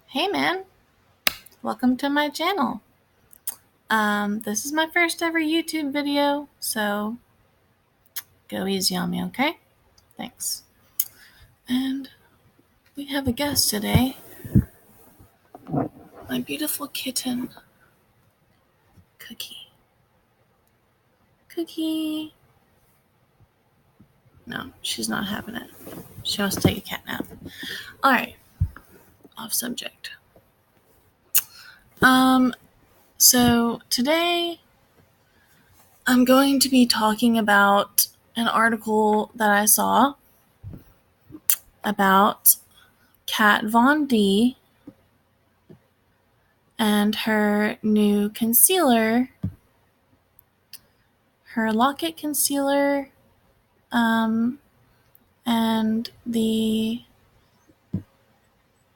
Hey man, welcome to my channel. This is my first ever YouTube video, so go easy on me, okay? Thanks. And we have a guest today, my beautiful kitten, Cookie. Cookie. No, she's not having it. She wants to take a cat nap. Alright, off subject. So today I'm going to be talking about an article that I saw about Kat Von D and her new concealer, her Locket concealer, and the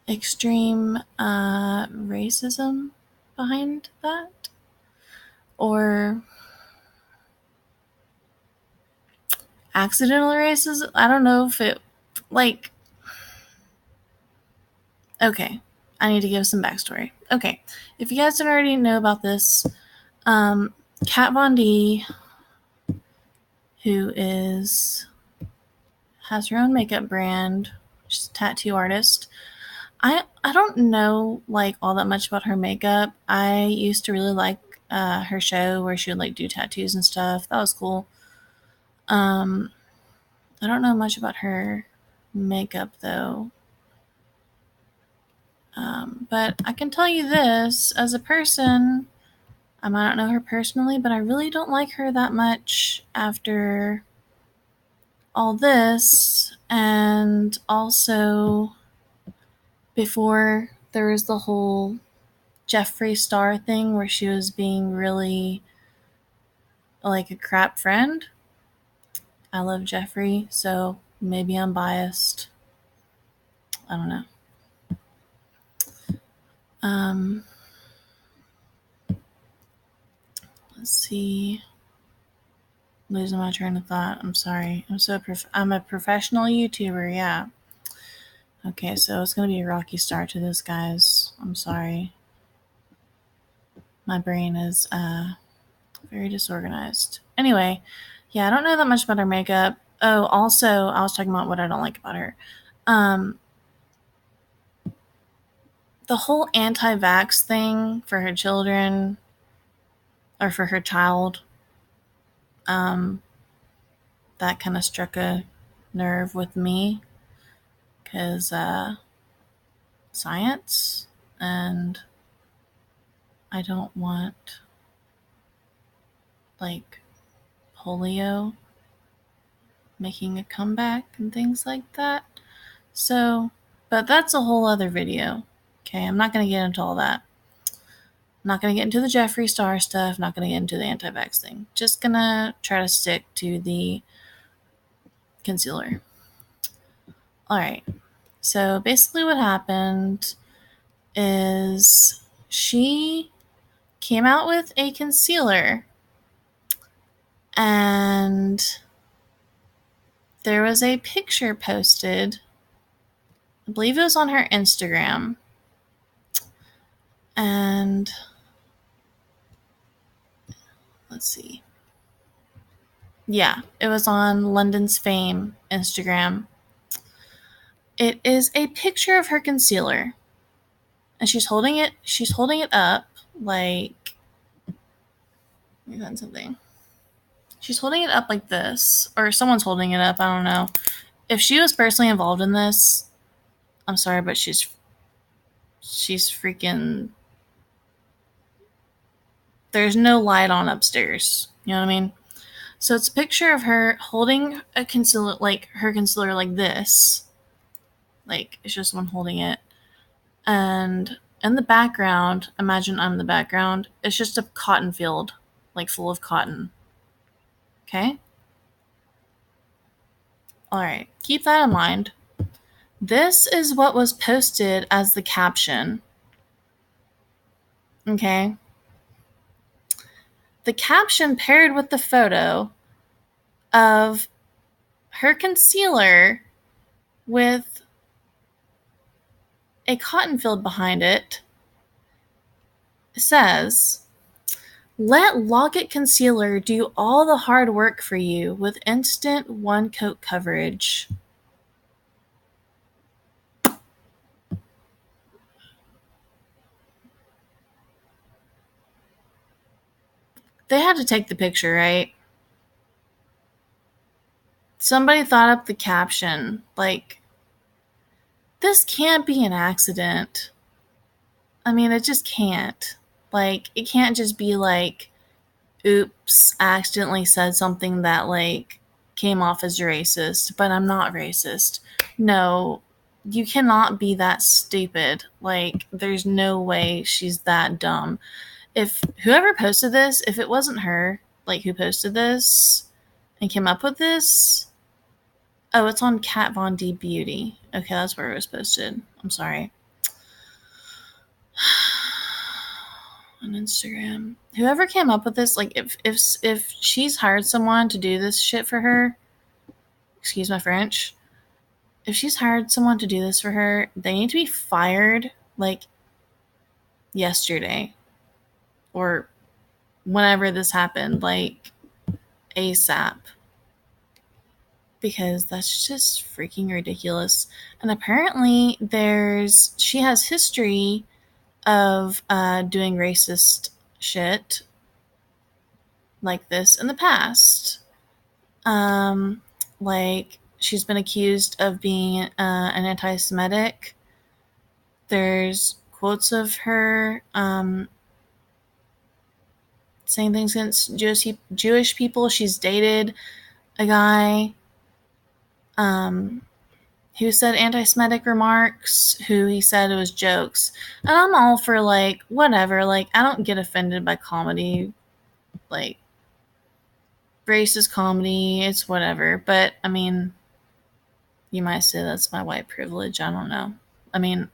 extreme racism behind that, or accidental racism. I don't know if it, like, okay, I need to give some backstory. Okay, if you guys don't already know about this, Kat Von D, who has her own makeup brand, she's a tattoo artist. I don't know like all that much about her makeup. I used to really like her show where she would like do tattoos and stuff. That was cool. I don't know much about her makeup though. But I can tell you this, as a person, I might not know her personally, but I really don't like her that much after all this, and also before there was the whole Jeffree Star thing where she was being really like a crap friend. I love Jeffree, so maybe I'm biased. I don't know. Let's see. Losing my train of thought. I'm sorry. I'm a professional YouTuber. Yeah. Okay, so it's gonna be a rocky start to this, guys. I'm sorry. My brain is very disorganized. Anyway, yeah, I don't know that much about her makeup. Oh, also, I was talking about what I don't like about her. The whole anti-vax thing for her children, or for her child, that kind of struck a nerve with me, because science, and I don't want like polio making a comeback and things like that. So, but that's a whole other video. Okay, I'm not going to get into all that. I'm not going to get into the Jeffree Star stuff. Not going to get into the anti-vax thing. Just going to try to stick to the concealer. All right. So basically what happened is she came out with a concealer, and there was a picture posted. I believe it was on her Instagram. And let's see. Yeah, it was on London's Fame Instagram. It is a picture of her concealer, and she's holding it up like, let me find something. She's holding it up like this, or someone's holding it up, I don't know. If she was personally involved in this, I'm sorry, but she's freaking, there's no light on upstairs. You know what I mean? So it's a picture of her holding a concealer, like her concealer like this. Like, it's just one holding it. And in the background, imagine I'm the background, it's just a cotton field, like full of cotton. Okay? Alright, keep that in mind. This is what was posted as the caption. Okay? The caption paired with the photo of her concealer with a cotton field behind it says, "Let Locket Concealer do all the hard work for you with instant one-coat coverage." They had to take the picture, right? Somebody thought up the caption, like, this can't be an accident. I mean, it just can't. Like, it can't just be like, oops, I accidentally said something that, like, came off as racist, but I'm not racist. No, you cannot be that stupid. Like, there's no way she's that dumb. If whoever posted this, if it wasn't her, like, who posted this and came up with this, oh, it's on Kat Von D Beauty. Okay, that's where it was posted. I'm sorry. On Instagram. Whoever came up with this, like, if she's hired someone to do this shit for her, excuse my French, if she's hired someone to do this for her, they need to be fired, like, yesterday. Or whenever this happened, like, ASAP. Because that's just freaking ridiculous. And apparently she has history of doing racist shit like this in the past. Like, she's been accused of being an antisemitic. There's quotes of her saying things against Jewish people. She's dated a guy who said anti-Semitic remarks, who he said it was jokes. And I'm all for, like, whatever. Like, I don't get offended by comedy. Like, racist comedy, it's whatever. But, I mean, you might say that's my white privilege. I don't know. I mean,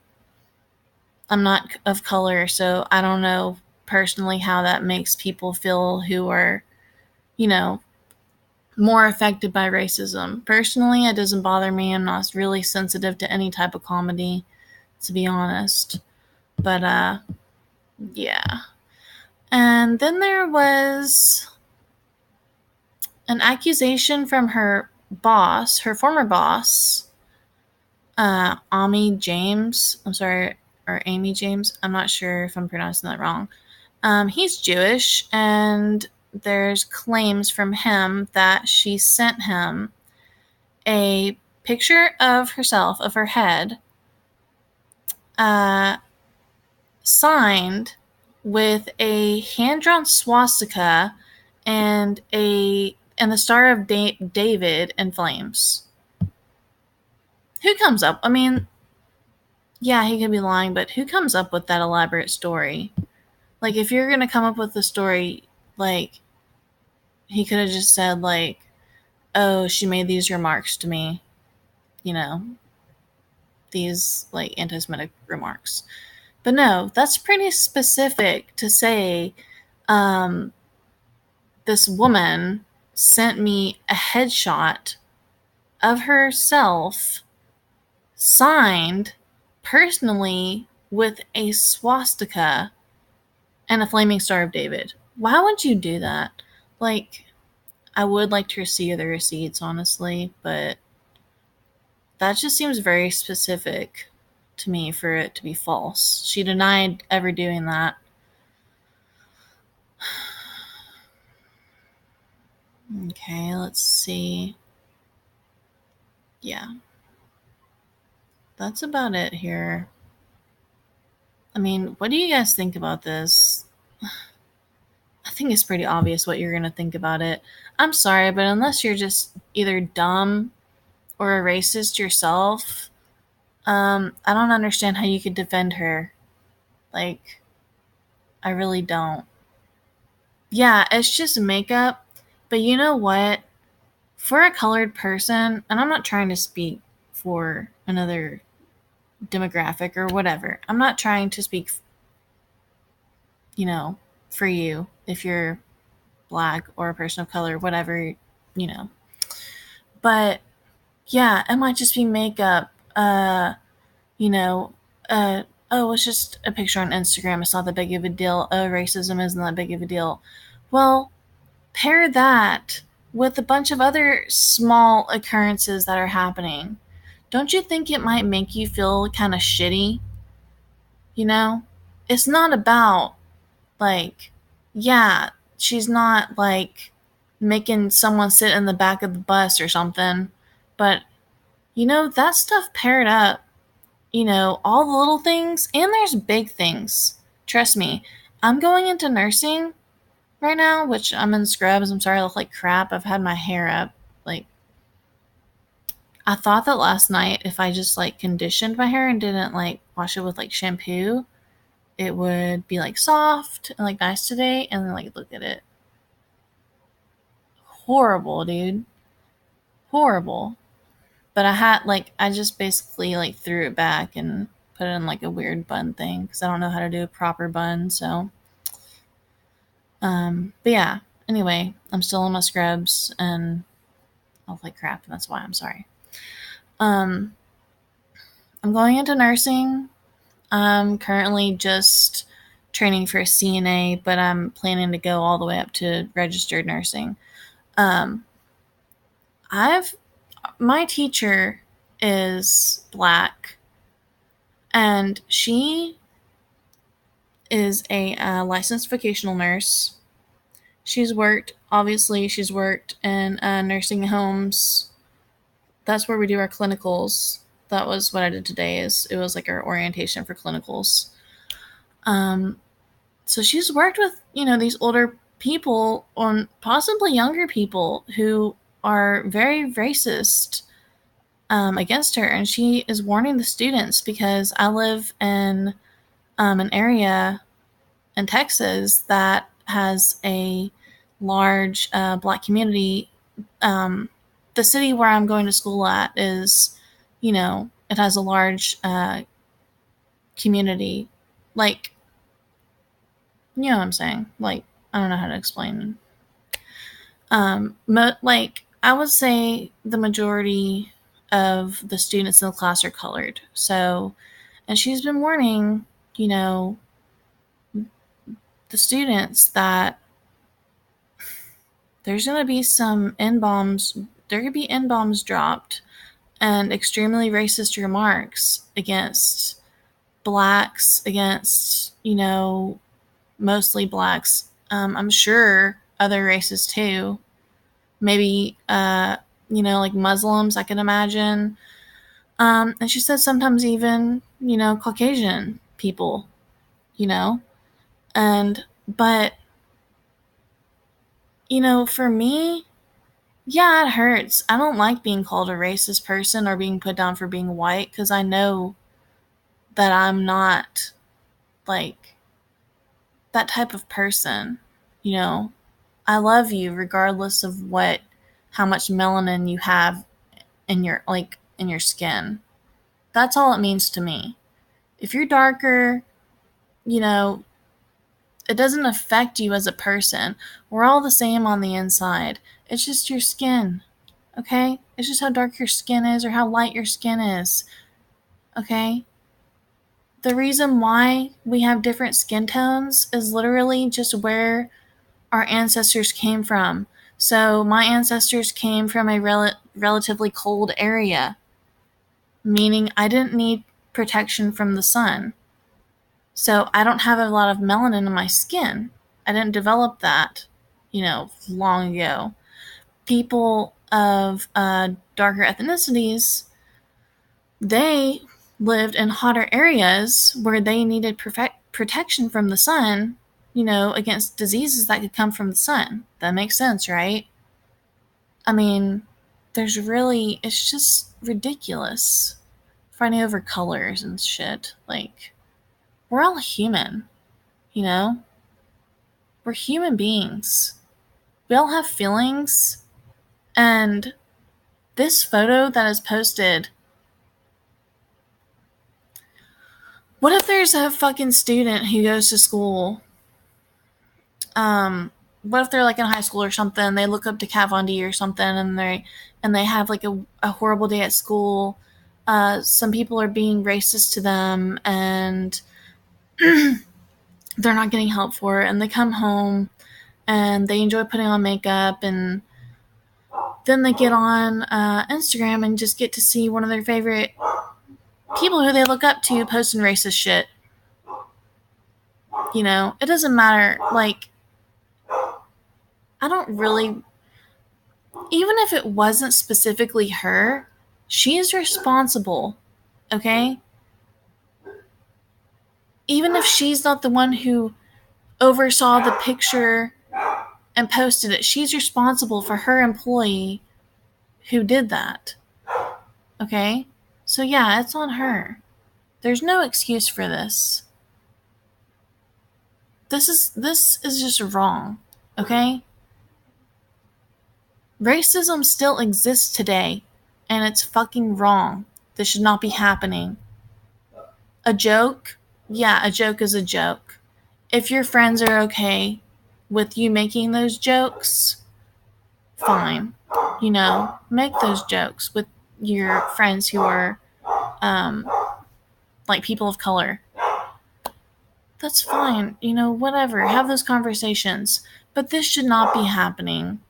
I'm not of color, so I don't know personally how that makes people feel who are, you know, more affected by racism. Personally, it doesn't bother me. I'm not really sensitive to any type of comedy, to be honest. But, yeah. And then there was an accusation from her boss, her former boss, Amy James. I'm sorry, or Amy James. I'm not sure if I'm pronouncing that wrong. He's Jewish, and there's claims from him that she sent him a picture of herself, of her head, signed with a hand-drawn swastika and the Star of David in flames. Who comes up? I mean, yeah, he could be lying, but who comes up with that elaborate story? Like, if you're gonna come up with a story, like, he could have just said, like, oh, she made these remarks to me, you know, these, like, anti-Semitic remarks. But no, that's pretty specific to say, this woman sent me a headshot of herself signed personally with a swastika and a flaming Star of David. Why would you do that? Like, I would like to see the receipts, honestly, but that just seems very specific to me for it to be false. She denied ever doing that. Okay, let's see. Yeah. That's about it here. I mean, what do you guys think about this? I think it's pretty obvious what you're going to think about it. I'm sorry, but unless you're just either dumb or a racist yourself, I don't understand how you could defend her. Like, I really don't. Yeah, it's just makeup, but you know what? For a colored person, and I'm not trying to speak for another demographic or whatever. I'm not trying to speak, for you if you're black or a person of color, whatever, you know. But yeah, it might just be makeup. You know, oh, it's just a picture on Instagram. It's not that big of a deal. Oh, racism isn't that big of a deal. Well, pair that with a bunch of other small occurrences that are happening. Don't you think it might make you feel kind of shitty? You know? It's not about, like, yeah, she's not, like, making someone sit in the back of the bus or something, but, that stuff paired up, all the little things, and there's big things. Trust me, I'm going into nursing right now, which I'm in scrubs. I'm sorry I look like crap. I've had my hair up. Like, I thought that last night if I just, like, conditioned my hair and didn't, like, wash it with, like, shampoo, it would be, like, soft and, like, nice today. And then, like, look at it. Horrible, dude. Horrible. But I just basically, like, threw it back and put it in, like, a weird bun thing because I don't know how to do a proper bun. So, but yeah. Anyway, I'm still in my scrubs and I look like crap, and that's why I'm sorry. I'm going into nursing. I'm currently just training for a CNA, but I'm planning to go all the way up to registered nursing. Um, my teacher is Black, and she is a licensed vocational nurse. She's worked in nursing homes. That's where we do our clinicals. That was what I did today. It was like our orientation for clinicals. So she's worked with, these older people, or possibly younger people, who are very racist against her. And she is warning the students, because I live in an area in Texas that has a large Black community. The city where I'm going to school at is, it has a large community. Like, you know what I'm saying? Like, I don't know how to explain. I would say the majority of the students in the class are colored. So, and she's been warning, the students that there's going to be some N-bombs. There could be N-bombs dropped and extremely racist remarks against Blacks, against, mostly Blacks. I'm sure other races too. Maybe, like Muslims, I can imagine. And she said sometimes even, Caucasian people, but, for me, yeah, it hurts. I don't like being called a racist person or being put down for being white, because I know that I'm not, like, that type of person. I love you regardless of how much melanin you have in your skin. That's all it means to me. If you're darker, it doesn't affect you as a person. We're all the same on the inside. It's just your skin. Okay? It's just how dark your skin is or how light your skin is. Okay? The reason why we have different skin tones is literally just where our ancestors came from. So my ancestors came from a relatively cold area, meaning I didn't need protection from the sun. So I don't have a lot of melanin in my skin. I didn't develop that, long ago. People of darker ethnicities, they lived in hotter areas where they needed protection from the sun, against diseases that could come from the sun. That makes sense, right? I mean, it's just ridiculous fighting over colors and shit. Like, we're all human, you know? We're human beings. We all have feelings. And this photo that is posted, what if there's a fucking student who goes to school? What if they're like in high school or something? They look up to Kat Von D or something, and they have like a horrible day at school, some people are being racist to them and they're not getting help for it, and they come home and they enjoy putting on makeup, and then they get on Instagram and just get to see one of their favorite people who they look up to posting racist shit. You know, it doesn't matter. Like, I don't really, even if it wasn't specifically her, she is responsible, okay? Even if she's not the one who oversaw the picture and posted it, she's responsible for her employee who did that, okay? So yeah, it's on her. There's no excuse for this. This is just wrong, okay? Racism still exists today, and it's fucking wrong. This should not be happening. A joke? Yeah, a joke is a joke. If your friends are okay with you making those jokes, fine. You know, make those jokes with your friends who are, like, people of color. That's fine. You know, whatever. Have those conversations. But this should not be happening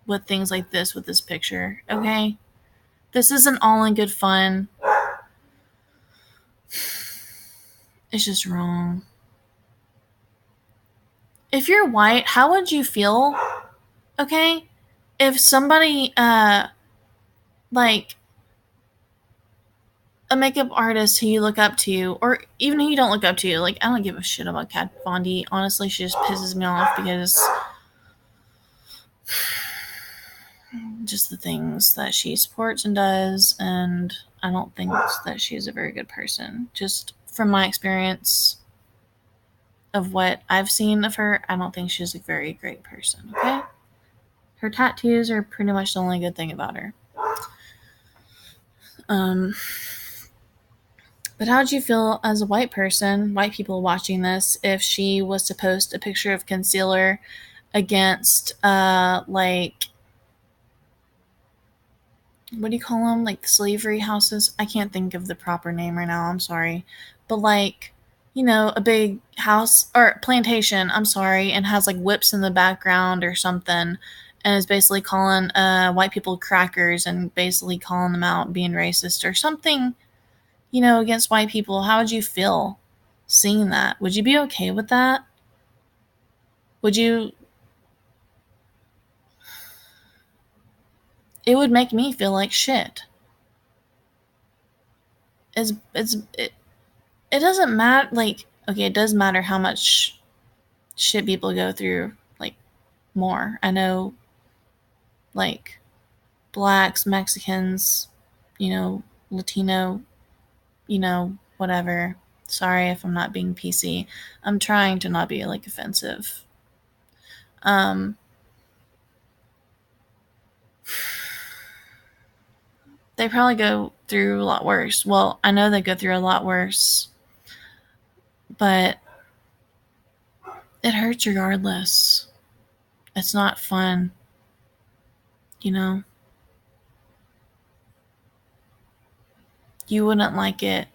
with things like this, with this picture, okay? This isn't all in good fun. It's just wrong. If you're white, how would you feel, okay, if somebody, like, a makeup artist who you look up to, or even who you don't look up to, like, I don't give a shit about Kat Von D. Honestly, she just pisses me off because just the things that she supports and does, and I don't think that she's a very good person. Just from my experience of what I've seen of her, I don't think she's a very great person, okay? Her tattoos are pretty much the only good thing about her. But how would you feel as a white person, white people watching this, if she was to post a picture of concealer against, like, what do you call them? Like the slavery houses? I can't think of the proper name right now. I'm sorry. But, like, you know, a big house or plantation, I'm sorry, and has like whips in the background or something, and is basically calling white people crackers and basically calling them out being racist or something, you know, against white people. How would you feel seeing that? Would you be okay with that? Would you? It would make me feel like shit. It doesn't matter. Like, okay, it does matter how much shit people go through. Like, more. I know, like, blacks, Mexicans, you know, Latino, you know, whatever. Sorry if I'm not being PC. I'm trying to not be, like, offensive. They probably go through a lot worse. Well, I know they go through a lot worse, but it hurts regardless. It's not fun, you know? You wouldn't like it,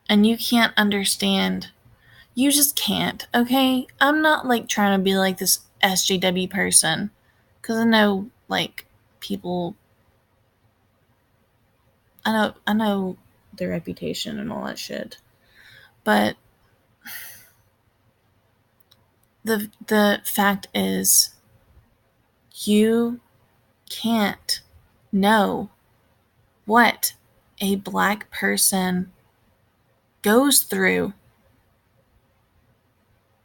and you can't understand. You just can't, okay? I'm not, like, trying to be like this SJW person, because I know, like, people, I know their reputation and all that shit, but the fact is, you can't know what a black person goes through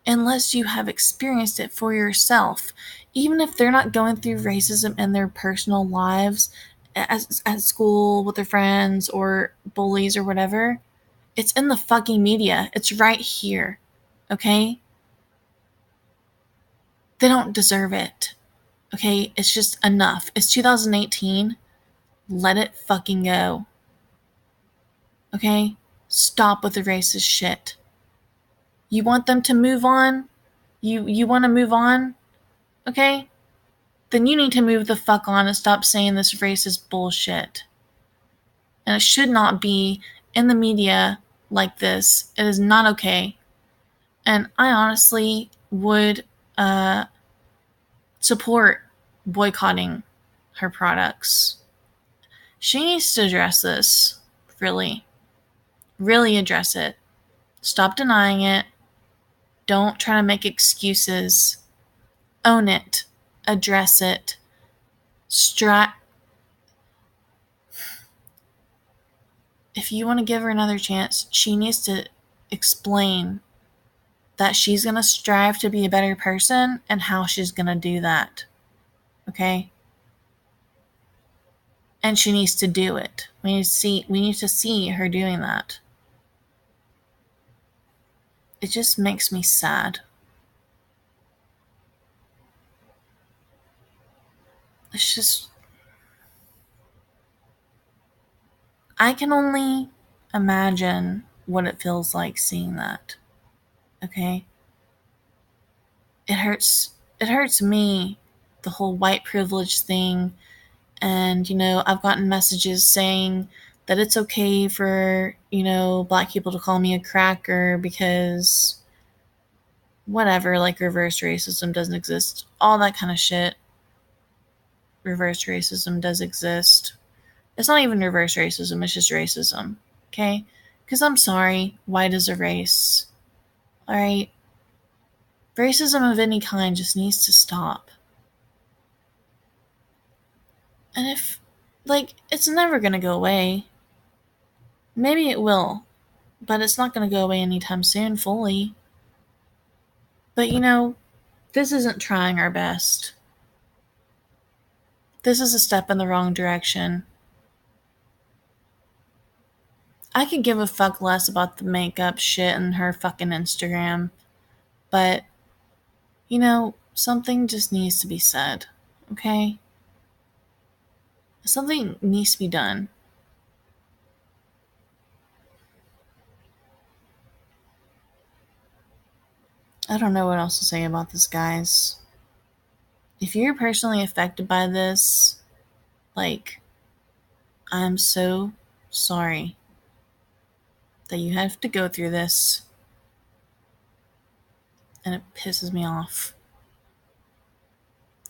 unless you have experienced it for yourself. Even if they're not going through racism in their personal lives at school with their friends or bullies or whatever, it's in the fucking media. It's right here, okay? They don't deserve it, okay? It's just enough. It's 2018. Let it fucking go, okay? Stop with the racist shit. You want them to move on? You want to move on? Okay? Then you need to move the fuck on and stop saying this racist bullshit. And it should not be in the media like this. It is not okay. And I honestly would support boycotting her products. She needs to address this. Really. Really address it. Stop denying it. Don't try to make excuses. Own it. Address it. If you want to give her another chance, she needs to explain that she's going to strive to be a better person and how she's going to do that. Okay? And she needs to do it. We need to see her doing that. It just makes me sad. It's just, I can only imagine what it feels like seeing that. Okay? It hurts me, the whole white privilege thing. And, I've gotten messages saying that it's okay for, black people to call me a cracker because whatever, like reverse racism doesn't exist. All that kind of shit. Reverse racism does exist. It's not even reverse racism, it's just racism. Okay? Because I'm sorry, white is a race. Alright? Racism of any kind just needs to stop. And it's never gonna go away. Maybe it will, but it's not gonna go away anytime soon fully. But this isn't trying our best. This is a step in the wrong direction. I could give a fuck less about the makeup shit and her fucking Instagram, but something just needs to be said, okay? Something needs to be done. I don't know what else to say about this, guys. If you're personally affected by this, I'm so sorry that you have to go through this, and it pisses me off.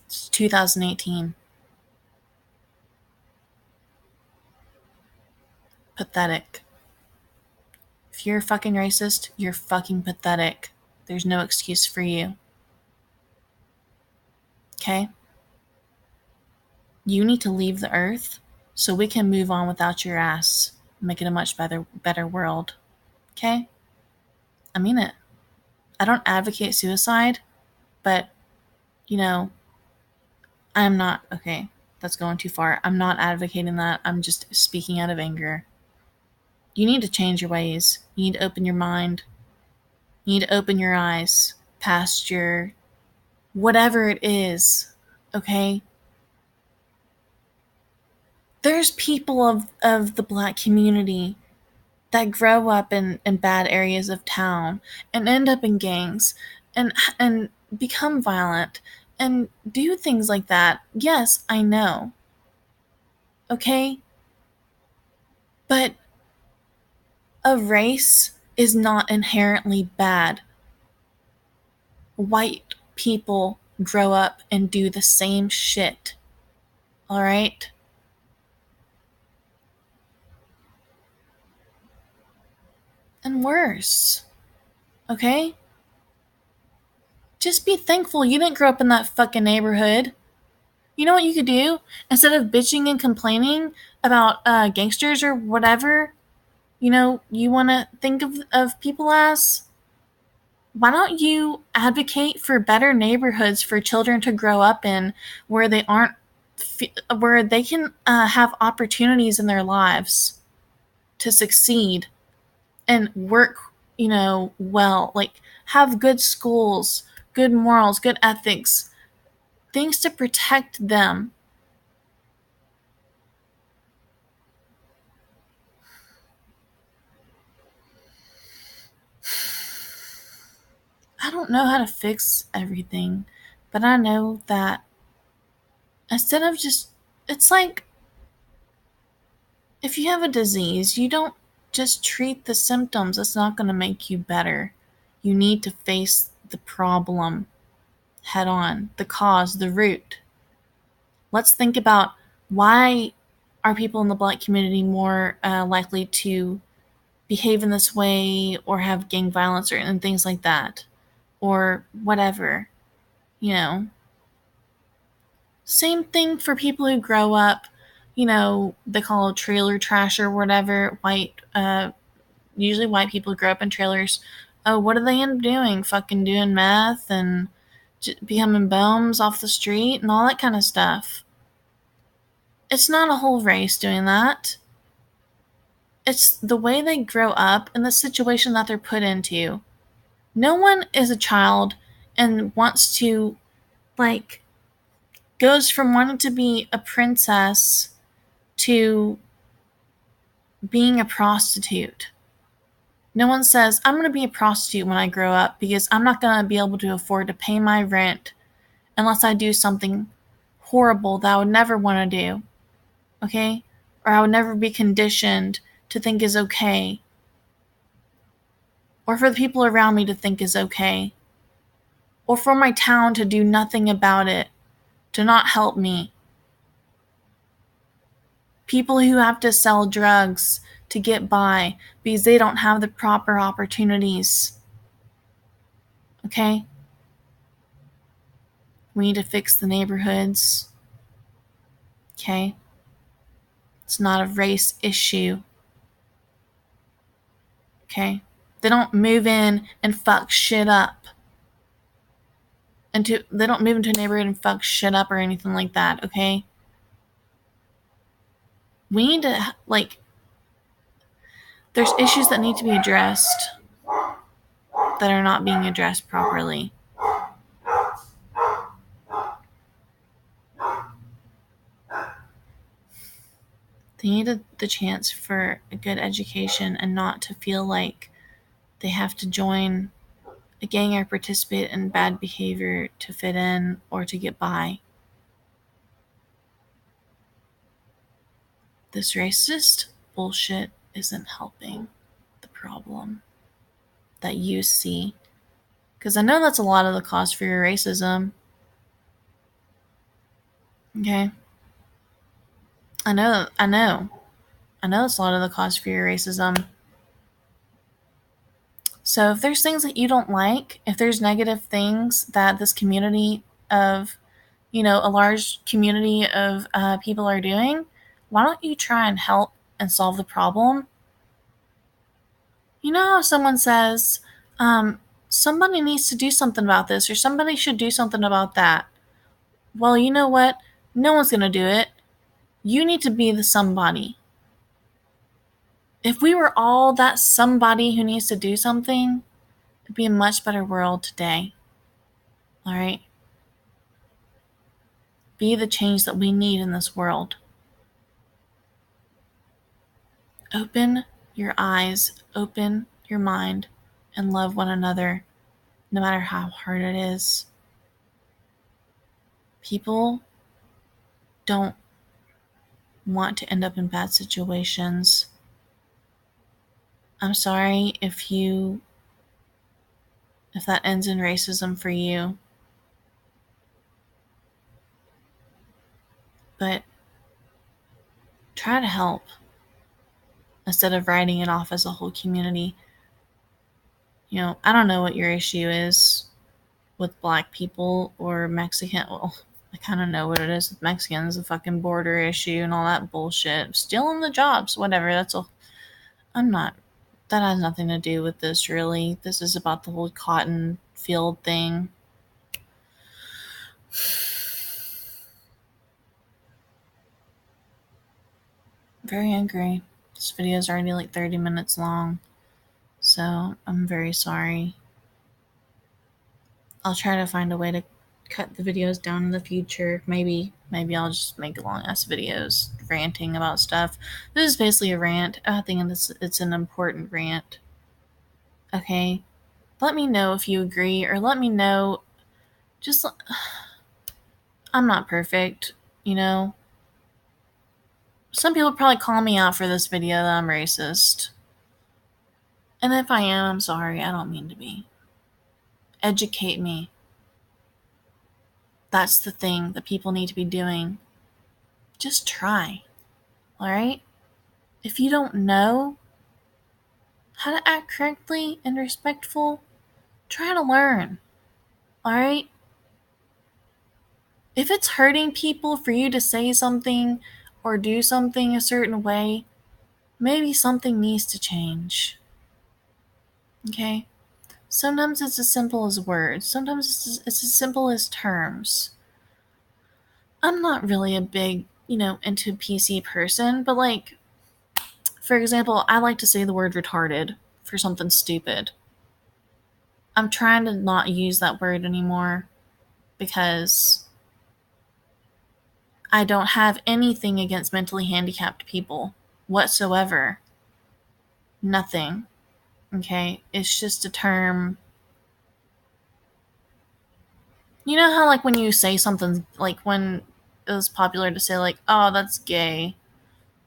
It's 2018. Pathetic. If you're fucking racist, you're fucking pathetic. There's no excuse for you. Okay? You need to leave the earth so we can move on without your ass. Make it a much better world. Okay? I mean it. I don't advocate suicide, but, I'm not, okay, that's going too far. I'm not advocating that. I'm just speaking out of anger. You need to change your ways. You need to open your mind. You need to open your eyes past your whatever it is, okay? There's people of the black community that grow up in bad areas of town and end up in gangs and become violent and do things like that. Yes, I know. Okay? But a race is not inherently bad. White people grow up and do the same shit. Alright? And worse. Okay? Just be thankful you didn't grow up in that fucking neighborhood. You know what you could do? Instead of bitching and complaining about gangsters or whatever, you want to think of people as, why don't you advocate for better neighborhoods for children to grow up in where they aren't, where they can have opportunities in their lives to succeed and work, well, have good schools, good morals, good ethics, things to protect them. I don't know how to fix everything, but I know that instead of just, it's like if you have a disease, you don't just treat the symptoms. It's not going to make you better. You need to face the problem head on, the cause, the root. Let's think about, why are people in the Black community more likely to behave in this way or have gang violence and things like that, or whatever, you know. Same thing for people who grow up, they call it trailer trash or whatever. Usually white people grow up in trailers. Oh, what do they end up doing? Fucking doing meth and becoming bums off the street and all that kind of stuff. It's not a whole race doing that. It's the way they grow up and the situation that they're put into. No one is a child and wants to, goes from wanting to be a princess to being a prostitute. No one says, I'm going to be a prostitute when I grow up because I'm not going to be able to afford to pay my rent unless I do something horrible that I would never want to do. Okay? Or I would never be conditioned to think is okay. Or for the people around me to think is okay. Or for my town to do nothing about it, to not help me. People who have to sell drugs to get by because they don't have the proper opportunities. Okay? We need to fix the neighborhoods. Okay? It's not a race issue. Okay? They don't move in and fuck shit up. They don't move into a neighborhood and fuck shit up or anything like that, okay? We need to, there's issues that need to be addressed that are not being addressed properly. They need the chance for a good education and not to feel like they have to join a gang or participate in bad behavior to fit in or to get by. This racist bullshit isn't helping the problem that you see. Because I know that's a lot of the cause for your racism. Okay? I know it's a lot of the cause for your racism. So if there's things that you don't like, if there's negative things that this community of, a large community of people are doing, why don't you try and help and solve the problem? You know how someone says, somebody needs to do something about this, or somebody should do something about that. Well, you know what? No one's going to do it. You need to be the somebody. If we were all that somebody who needs to do something, it'd be a much better world today. All right? Be the change that we need in this world. Open your eyes, open your mind, and love one another, no matter how hard it is. People don't want to end up in bad situations. I'm sorry if that ends in racism for you. But try to help instead of writing it off as a whole community. I don't know what your issue is with Black people or Mexican. Well, I kind of know what it is with Mexicans, the fucking border issue and all that bullshit. Stealing the jobs, whatever. That has nothing to do with this, really. This is about the whole cotton field thing. Very angry. This video is already 30 minutes long, so I'm very sorry. I'll try to find a way to cut the videos down in the future. Maybe I'll just make long ass videos ranting about stuff. This is basically a rant. I think it's an important rant. Okay? Let me know if you agree, or let me know. I'm not perfect, some people probably call me out for this video that I'm racist. And if I am, I'm sorry. I don't mean to be. Educate me. That's the thing that people need to be doing. Just try. Alright? If you don't know how to act correctly and respectful, try to learn. Alright? If it's hurting people for you to say something or do something a certain way, maybe something needs to change. Okay? Sometimes it's as simple as words. Sometimes it's as simple as terms. I'm not really a big, into PC person, but like, for example, I like to say the word retarded for something stupid. I'm trying to not use that word anymore because I don't have anything against mentally handicapped people whatsoever. Nothing. Okay? It's just a term. You know how, like, when you say something, like, when it was popular to say, like, oh, that's gay.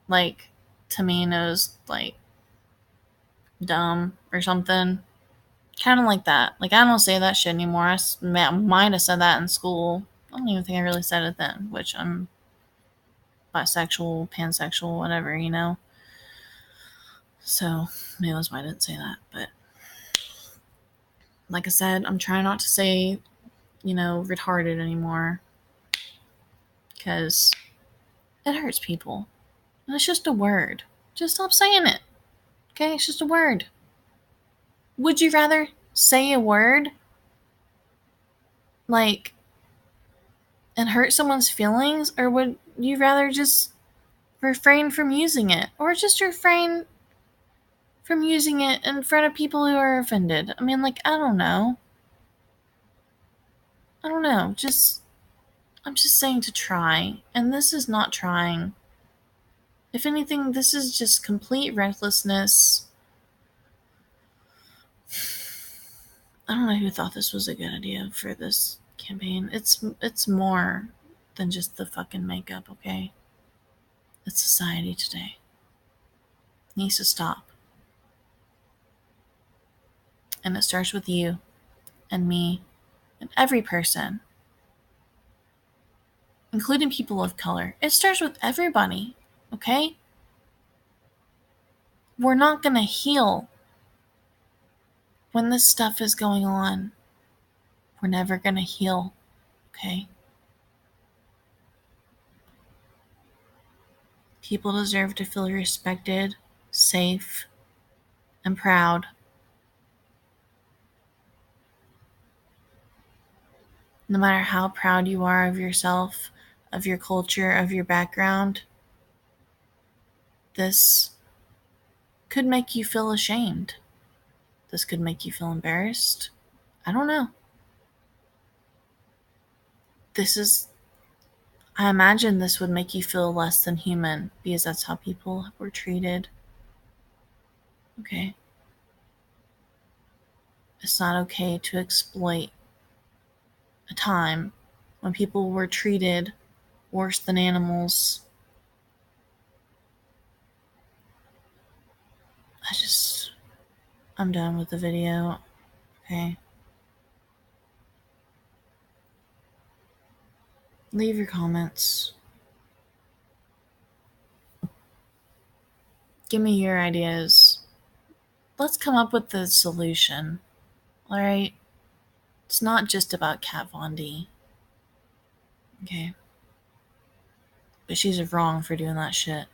Like, to me, it was, like, dumb or something. Kind of like that. Like, I don't say that shit anymore. I might have said that in school. I don't even think I really said it then, which I'm bisexual, pansexual, whatever, So, maybe that's why I didn't say that. But, like I said, I'm trying not to say, retarded anymore. Because it hurts people. And it's just a word. Just stop saying it. Okay? It's just a word. Would you rather say a word, like, and hurt someone's feelings, or would you rather just refrain from using it? Or just refrain from using it in front of people who are offended? I mean, like, I don't know. I'm just saying to try. And this is not trying. If anything, this is just complete recklessness. I don't know who thought this was a good idea for this campaign. It's more than just the fucking makeup, okay? It's society today. It needs to stop. And it starts with you and me and every person, including people of color. It starts with everybody, okay? We're not gonna heal when this stuff is going on. We're never gonna heal, okay? People deserve to feel respected, safe, and proud. No matter how proud you are of yourself, of your culture, of your background, this could make you feel ashamed. This could make you feel embarrassed. I don't know. I imagine this would make you feel less than human because that's how people were treated. Okay? It's not okay to exploit a time when people were treated worse than animals. I'm done with the video. Okay? Leave your comments. Give me your ideas. Let's come up with the solution. Alright? It's not just about Kat Von D. Okay? But she's wrong for doing that shit.